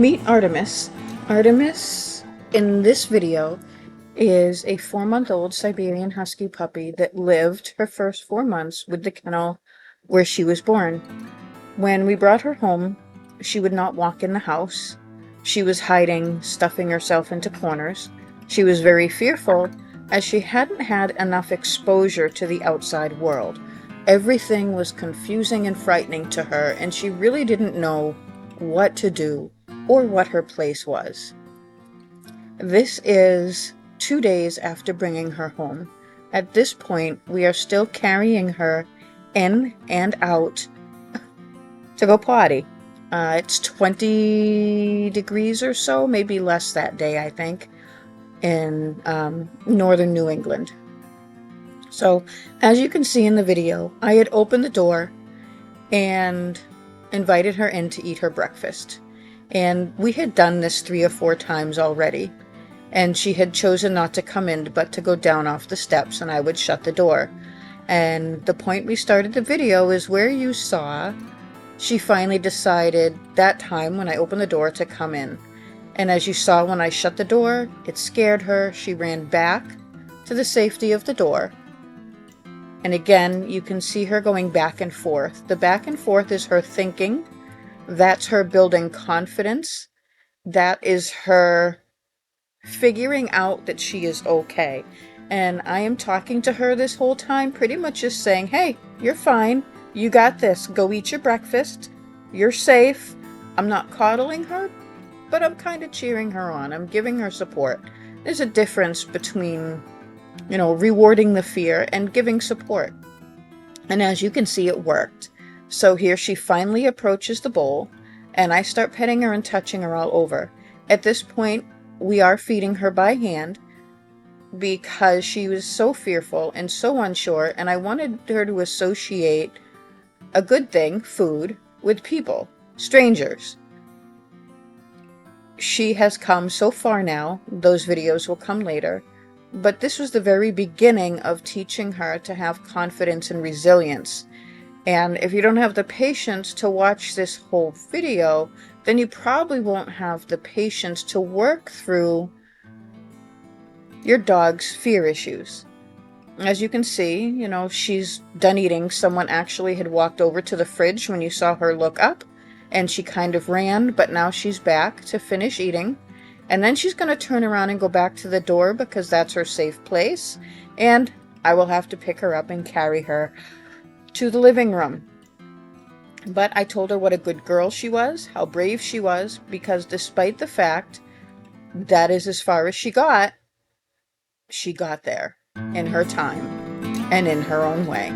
Meet Artemis. Artemis, in this video, is a 4-month-old Siberian Husky puppy that lived her first 4 months with the kennel where she was born. When we brought her home, she would not walk in the house. She was hiding, stuffing herself into corners. She was very fearful as she hadn't had enough exposure to the outside world. Everything was confusing and frightening to her, and she really didn't know what to do or what her place was. This is 2 days after bringing her home. At this point, we are still carrying her in and out to go potty. It's 20 degrees or so, maybe less that day, I think, in northern New England. So, as you can see in the video, I had opened the door and invited her in to eat her breakfast. And we had done this 3 or 4 times already. And she had chosen not to come in, but to go down off the steps, and I would shut the door. And the point we started the video is where you saw she finally decided that time when I opened the door to come in. And as you saw when I shut the door, it scared her. She ran back to the safety of the door. And again, you can see her going back and forth. The back and forth is her thinking. That's her building confidence. That is her figuring out that she is okay. And I am talking to her this whole time, pretty much just saying, hey, you're fine. You got this. Go eat your breakfast. You're safe. I'm not coddling her, but I'm kind of cheering her on. I'm giving her support. There's a difference between, rewarding the fear and giving support. And as you can see, it worked. So here she finally approaches the bowl, and I start petting her and touching her all over. At this point, we are feeding her by hand because she was so fearful and so unsure, and I wanted her to associate a good thing, food, with people, strangers. She has come so far now. Those videos will come later. But this was the very beginning of teaching her to have confidence and resilience. And if you don't have the patience to watch this whole video, then you probably won't have the patience to work through your dog's fear issues. As you can see, she's done eating. Someone actually had walked over to the fridge when you saw her look up, and she kind of ran, but now she's back to finish eating. And then she's going to turn around and go back to the door because that's her safe place. And I will have to pick her up and carry her to the living room. But I told her what a good girl she was, how brave she was, because despite the fact that is as far as she got there in her time and in her own way.